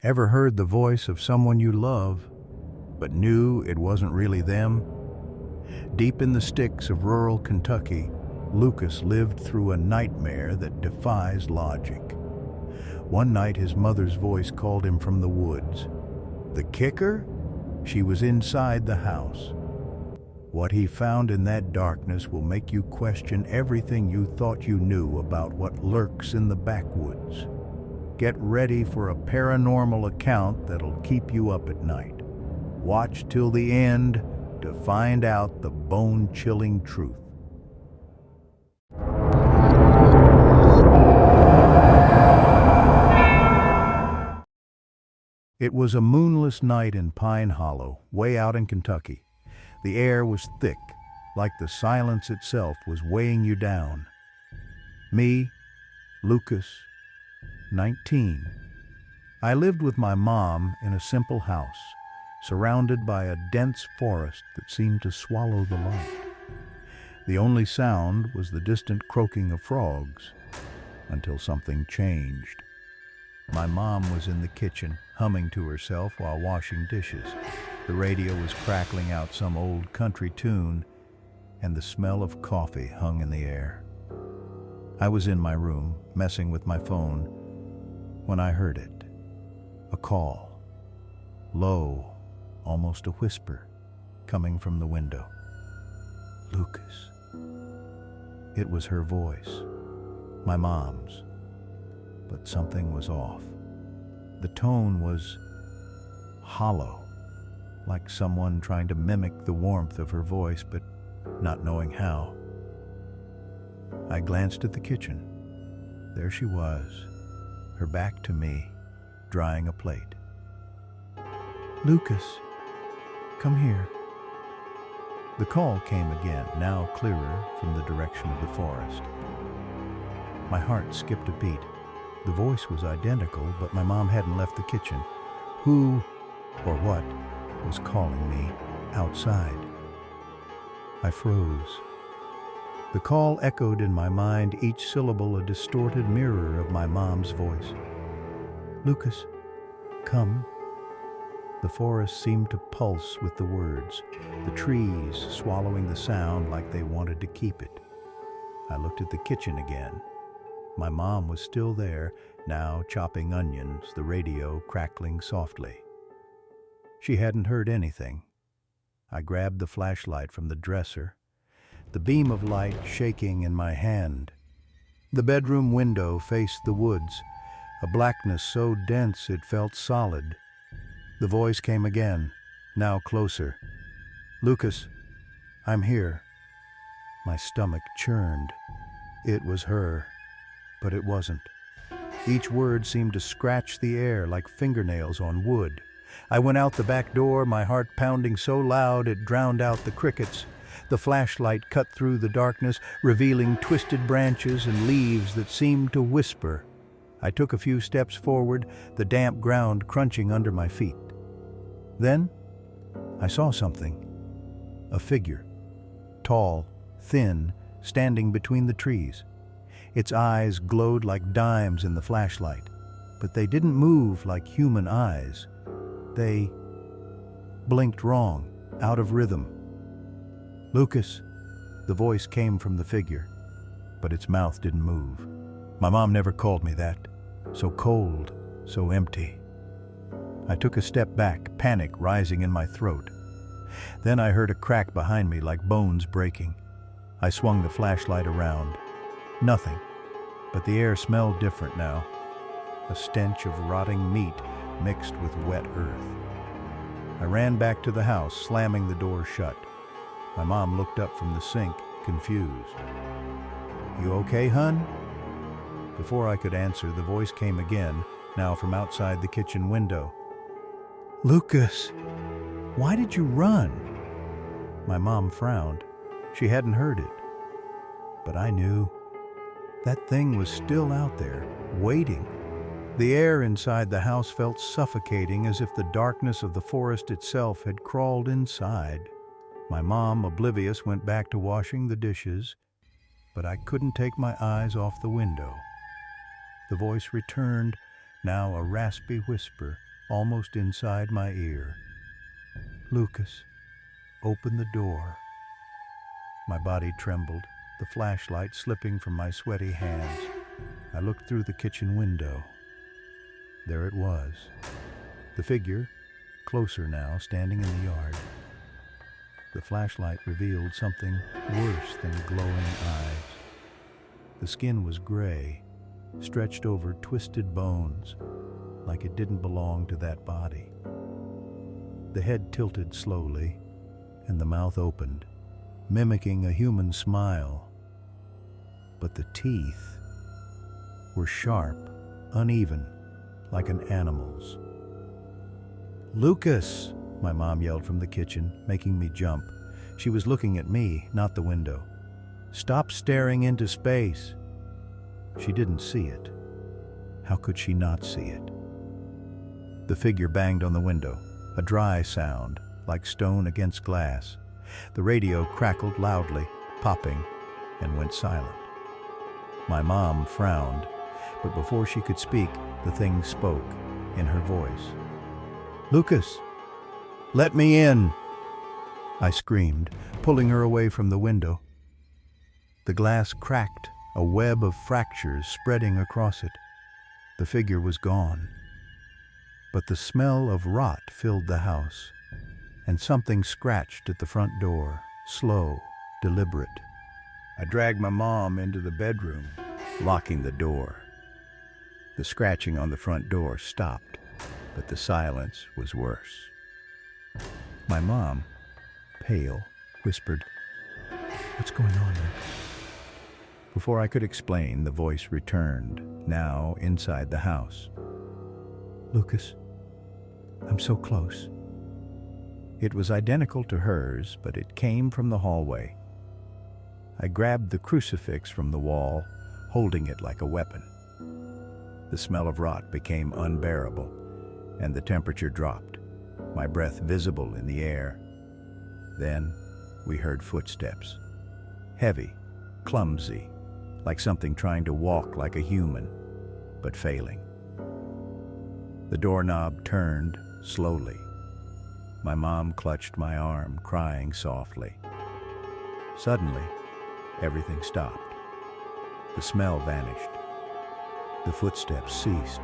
Ever heard the voice of someone you love, but knew it wasn't really them? Deep in the sticks of rural Kentucky, Lucas lived through a nightmare that defies logic. One night his mother's voice called him from the woods. The kicker? She was inside the house. What he found in that darkness will make you question everything you thought you knew about what lurks in the backwoods. Get ready for a paranormal account that'll keep you up at night. Watch till the end to find out the bone-chilling truth. It was a moonless night in Pine Hollow, way out in Kentucky. The air was thick, like the silence itself was weighing you down. Me, Lucas, 19. I lived with my mom in a simple house, surrounded by a dense forest that seemed to swallow the light. The only sound was the distant croaking of frogs, until something changed. My mom was in the kitchen, humming to herself while washing dishes. The radio was crackling out some old country tune, and the smell of coffee hung in the air. I was in my room, messing with my phone, when I heard it. A call. Low, almost a whisper, coming from the window. Lucas. It was her voice, my mom's. But something was off. The tone was hollow, like someone trying to mimic the warmth of her voice, but not knowing how. I glanced at the kitchen. There she was, her back to me, drying a plate. Lucas, come here. The call came again, now clearer from the direction of the forest. My heart skipped a beat. The voice was identical, but my mom hadn't left the kitchen. Who or what was calling me outside? I froze. The call echoed in my mind, each syllable a distorted mirror of my mom's voice. Lucas, come. The forest seemed to pulse with the words, the trees swallowing the sound like they wanted to keep it. I looked at the kitchen again. My mom was still there, now chopping onions, the radio crackling softly. She hadn't heard anything. I grabbed the flashlight from the dresser, the beam of light shaking in my hand. The bedroom window faced the woods, a blackness so dense it felt solid. The voice came again, now closer. Lucas, I'm here. My stomach churned. It was her. But it wasn't. Each word seemed to scratch the air like fingernails on wood. I went out the back door, my heart pounding so loud it drowned out the crickets. The flashlight cut through the darkness, revealing twisted branches and leaves that seemed to whisper. I took a few steps forward, the damp ground crunching under my feet. Then, I saw something. A figure. Tall, thin, standing between the trees. Its eyes glowed like dimes in the flashlight, but they didn't move like human eyes. They blinked wrong, out of rhythm. Lucas, the voice came from the figure, but its mouth didn't move. My mom never called me that. So cold, so empty. I took a step back, panic rising in my throat. Then I heard a crack behind me like bones breaking. I swung the flashlight around. Nothing, but the air smelled different now. A stench of rotting meat mixed with wet earth. I ran back to the house, slamming the door shut. My mom looked up from the sink, confused. You okay, hun? Before I could answer, the voice came again, now from outside the kitchen window. Lucas, why did you run? My mom frowned. She hadn't heard it. But I knew. That thing was still out there, waiting. The air inside the house felt suffocating, as if the darkness of the forest itself had crawled inside. My mom, oblivious, went back to washing the dishes, but I couldn't take my eyes off the window. The voice returned, now a raspy whisper. almost inside my ear. "Lucas, open the door." My body trembled, the flashlight slipping from my sweaty hands. I looked through the kitchen window. There it was. The figure, closer now, standing in the yard. The flashlight revealed something worse than glowing eyes. The skin was gray, stretched over twisted bones, like it didn't belong to that body. The head tilted slowly, and the mouth opened, mimicking a human smile. But the teeth were sharp, uneven, like an animal's. "Lucas!" my mom yelled from the kitchen, making me jump. She was looking at me, not the window. "Stop staring into space." She didn't see it. How could she not see it? The figure banged on the window, a dry sound, like stone against glass. The radio crackled loudly, popping, and went silent. My mom frowned, but before she could speak, the thing spoke in her voice. "Lucas, let me in!" I screamed, pulling her away from the window. The glass cracked, a web of fractures spreading across it. The figure was gone. But the smell of rot filled the house, and something scratched at the front door, slow, deliberate. I dragged my mom into the bedroom, locking the door. The scratching on the front door stopped, but the silence was worse. My mom, pale, whispered, "What's going on, Lucas?" Before I could explain, the voice returned, now inside the house. "Lucas, I'm so close." It was identical to hers, but it came from the hallway. I grabbed the crucifix from the wall, holding it like a weapon. The smell of rot became unbearable, and the temperature dropped, my breath visible in the air. Then we heard footsteps. Heavy, clumsy, like something trying to walk like a human, but failing. The doorknob turned slowly. My mom clutched my arm, crying softly. Suddenly, everything stopped. The smell vanished. The footsteps ceased.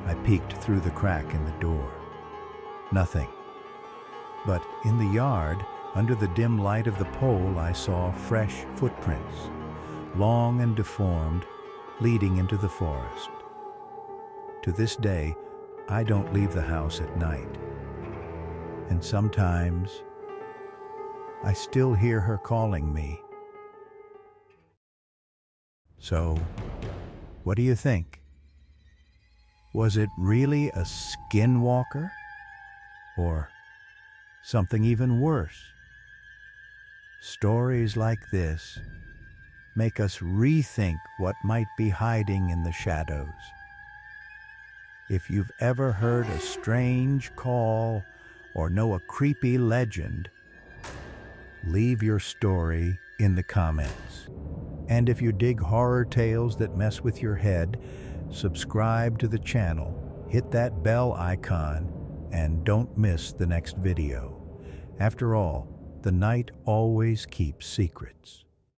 I peeked through the crack in the door. Nothing. But in the yard, under the dim light of the pole, I saw fresh footprints, long and deformed, leading into the forest. To this day, I don't leave the house at night. And sometimes, I still hear her calling me. So, what do you think? Was it really a skinwalker? Or something even worse? Stories like this make us rethink what might be hiding in the shadows. If you've ever heard a strange call or know a creepy legend, leave your story in the comments. And if you dig horror tales that mess with your head, subscribe to the channel, hit that bell icon, and don't miss the next video. After all, the night always keeps secrets.